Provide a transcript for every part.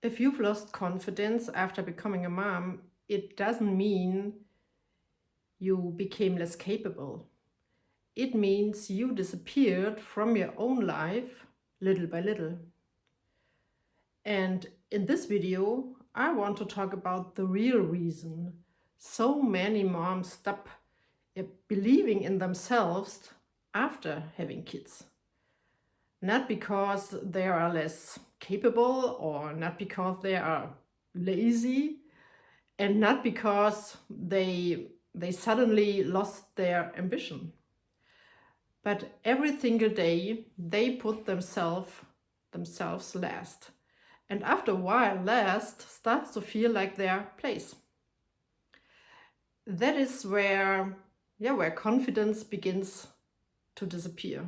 If you've lost confidence after becoming a mom, it doesn't mean you became less capable. It means you disappeared from your own life little by little. And in this video, I want to talk about the real reason so many moms stop believing in themselves after having kids. Not because they are less capable or not because they are lazy and not because they suddenly lost their ambition. But every single day they put themselves last. And after a while, last starts to feel like their place. That is where confidence begins to disappear.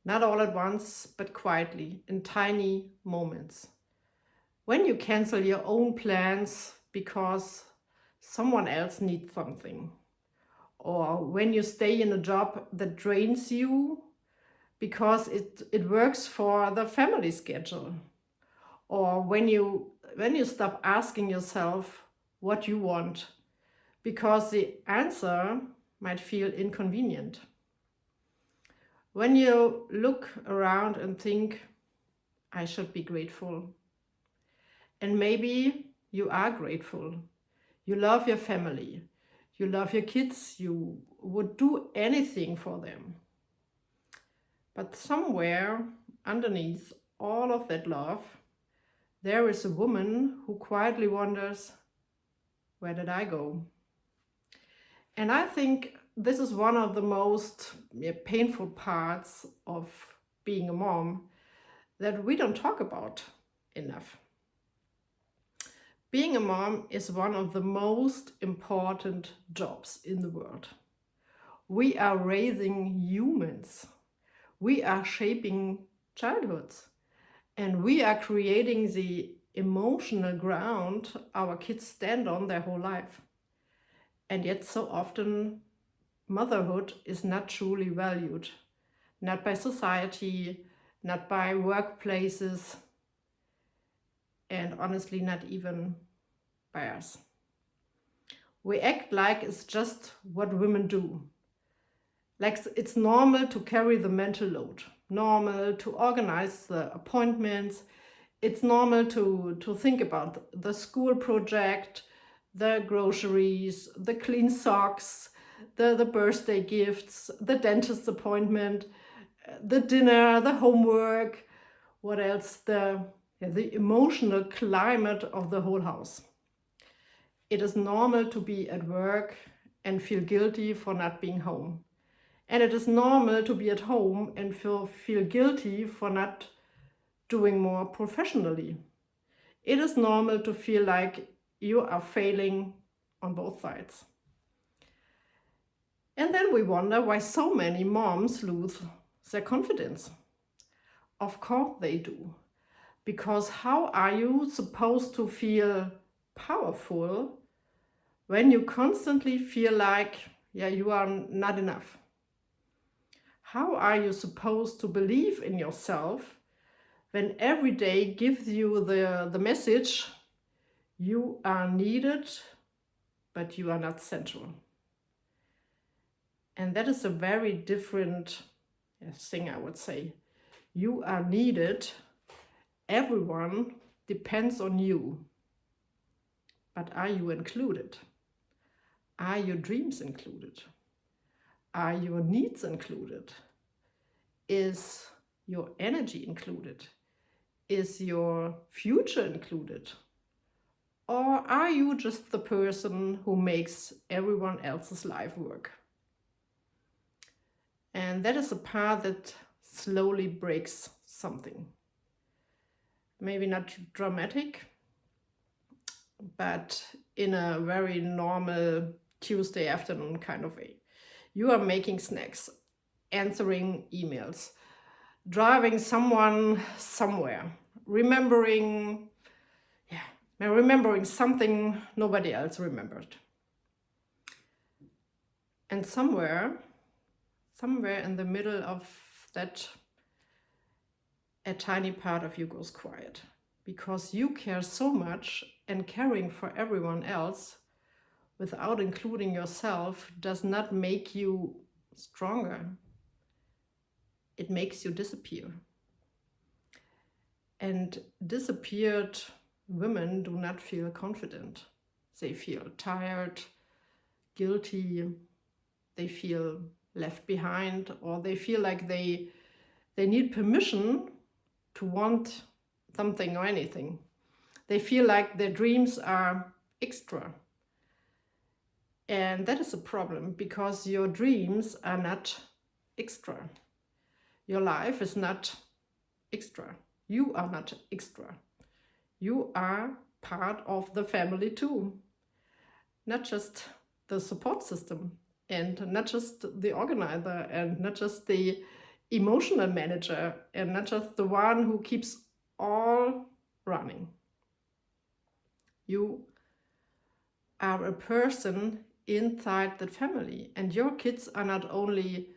Not all at once, but quietly, in tiny moments. When you cancel your own plans because someone else needs something, or when you stay in a job that drains you because it works for the family schedule, or when you stop asking yourself what you want because the answer might feel inconvenient. When you look around and think, I should be grateful. And maybe you are grateful. You love your family. You love your kids. You would do anything for them. But somewhere underneath all of that love, there is a woman who quietly wonders, where did I go? And I think this is one of the most painful parts of being a mom that we don't talk about enough. Being a mom is one of the most important jobs in the world. We are raising humans. We are shaping childhoods. And we are creating the emotional ground our kids stand on their whole life. And yet so often motherhood is not truly valued. Not by society, not by workplaces, and honestly not even by us. We act like it's just what women do. Like it's normal to carry the mental load, normal to organize the appointments, it's normal to think about the school project, the groceries, the clean socks, the birthday gifts, the dentist appointment, the dinner, the homework, what else, the emotional climate of the whole house. It is normal to be at work and feel guilty for not being home. And it is normal to be at home and feel guilty for not doing more professionally. It is normal to feel like you are failing on both sides. And then we wonder why so many moms lose their confidence. Of course they do. Because how are you supposed to feel powerful when you constantly feel like, you are not enough? How are you supposed to believe in yourself when every day gives you the message, you are needed, but you are not central? And that is a very different thing, I would say. You are needed. Everyone depends on you. But are you included? Are your dreams included? Are your needs included? Is your energy included? Is your future included? Or are you just the person who makes everyone else's life work? And that is a part that slowly breaks something. Maybe not dramatic, but in a very normal Tuesday afternoon kind of way. You are making snacks, answering emails, driving someone somewhere, remembering something nobody else remembered. And somewhere in the middle of that, a tiny part of you goes quiet because you care so much, and caring for everyone else without including yourself does not make you stronger. It makes you disappear. And disappeared women do not feel confident. They feel tired, guilty, they feel left behind, or they feel like they need permission to want something or anything. They feel like their dreams are extra. And that is a problem, because your dreams are not extra. Your life is not extra. You are not extra. You are part of the family too. Not just the support system, and not just the organizer, and not just the emotional manager, and not just the one who keeps all running. You are a person inside the family, and your kids are not only,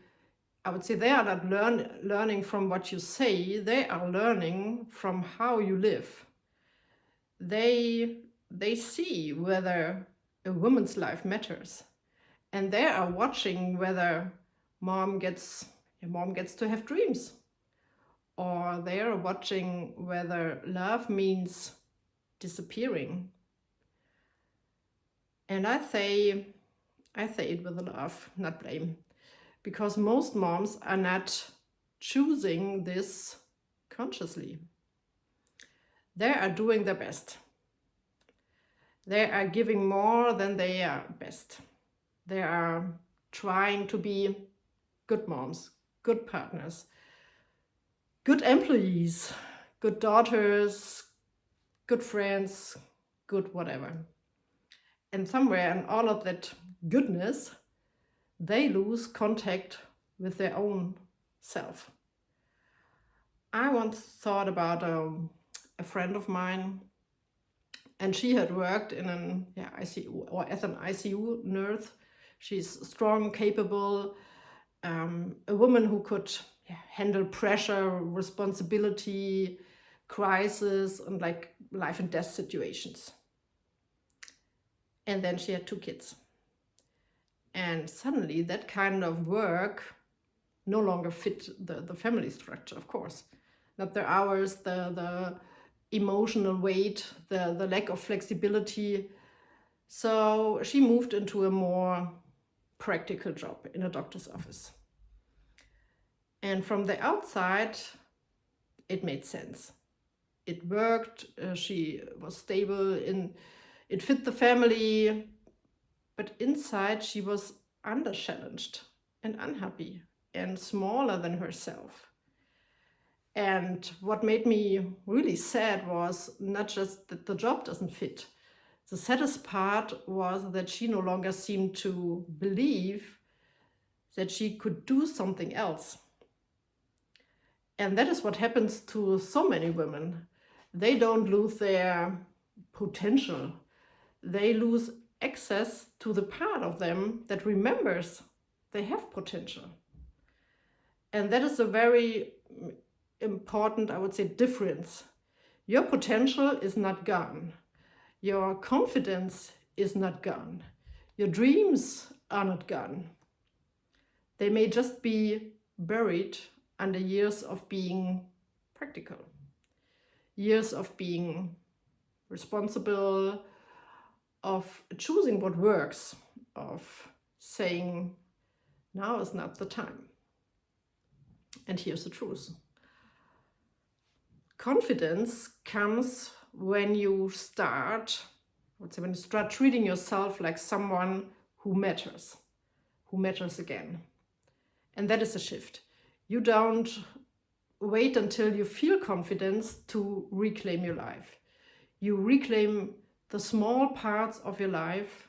I would say, they are not learning from what you say, they are learning from how you live. They see whether a woman's life matters, and they are watching whether mom gets to have dreams, or they are watching whether love means disappearing. And I say it with love, not blame, because most moms are not choosing this consciously. They are doing their best. They are giving more than they are best. They are trying to be good moms, good partners, good employees, good daughters, good friends, good whatever. And somewhere in all of that goodness, they lose contact with their own self. I once thought about a friend of mine, and she had worked in an ICU, or as an ICU nurse. She's strong, capable, a woman who could handle pressure, responsibility, crisis, and like life and death situations. And then she had 2 kids. And suddenly that kind of work no longer fit the family structure, of course. Not the hours, the emotional weight, the lack of flexibility. So she moved into a more practical job in a doctor's office. And from the outside, it made sense. It worked, she was stable, it fit the family, but inside she was under-challenged and unhappy and smaller than herself. And what made me really sad was not just that the job doesn't fit. The saddest part was that she no longer seemed to believe that she could do something else. And that is what happens to so many women. They don't lose their potential. They lose access to the part of them that remembers they have potential. And that is a very important, I would say, difference. Your potential is not gone. Your confidence is not gone. Your dreams are not gone. They may just be buried under years of being practical, years of being responsible, of choosing what works, of saying, now is not the time. And here's the truth. Confidence comes when you start treating yourself like someone who matters again. And that is a shift. You don't wait until you feel confidence to reclaim your life. You reclaim the small parts of your life,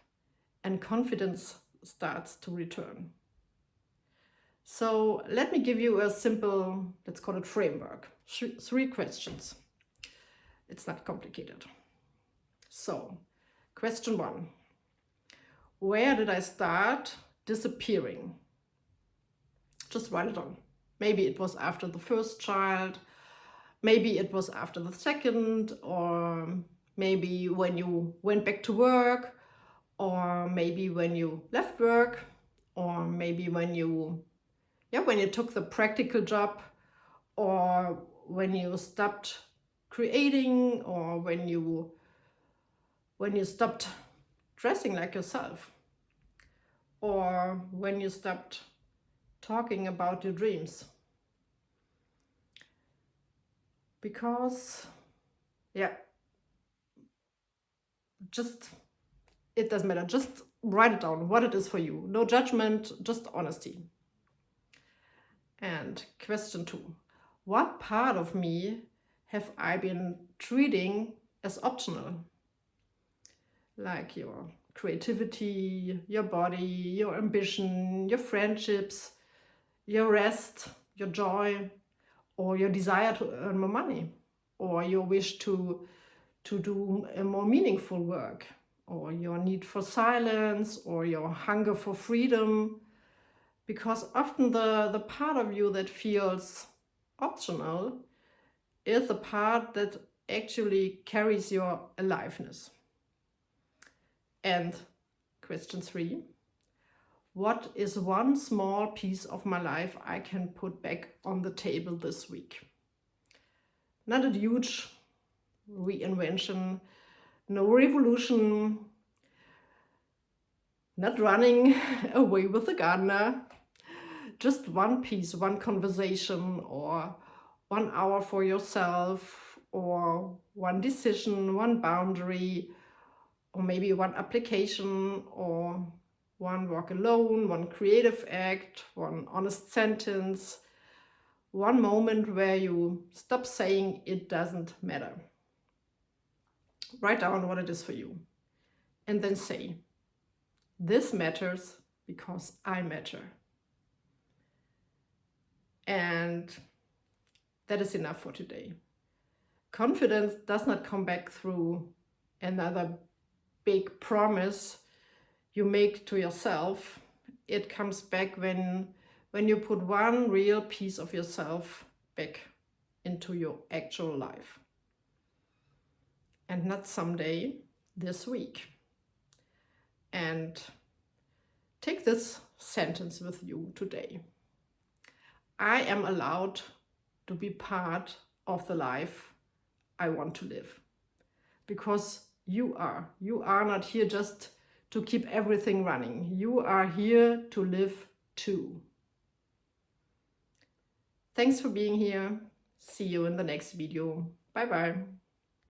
and confidence starts to return. So let me give you a simple, let's call it framework. 3 questions. It's not complicated. So, question 1. Where did I start disappearing? Just write it on. Maybe it was after the first child, Maybe it was after the second, or maybe when you went back to work, or maybe when you left work, or maybe when you took the practical job, or when you stopped creating, or when you stopped dressing like yourself, or when you stopped talking about your dreams. Because just, it doesn't matter, just write it down what it is for you. No judgment, just honesty. And question 2, what part of me have I been treating as optional? Like your creativity, your body, your ambition, your friendships, your rest, your joy, or your desire to earn more money, or your wish to do a more meaningful work, or your need for silence, or your hunger for freedom. Because often the part of you that feels optional is the part that actually carries your aliveness. And question 3, what is one small piece of my life I can put back on the table this week? Not a huge reinvention, no revolution, not running away with the gardener, just one piece, one conversation, or 1 hour for yourself, or one decision, one boundary, or maybe one application, or one walk alone, one creative act, one honest sentence, one moment where you stop saying it doesn't matter. Write down what it is for you, and then say, this matters because I matter. And that is enough for today. Confidence does not come back through another big promise you make to yourself. It comes back when you put one real piece of yourself back into your actual life. And not someday, this week. And take this sentence with you today. I am allowed to be part of the life I want to live. Because you are not here just to keep everything running. You are here to live too. Thanks for being here. See you in the next video. Bye bye.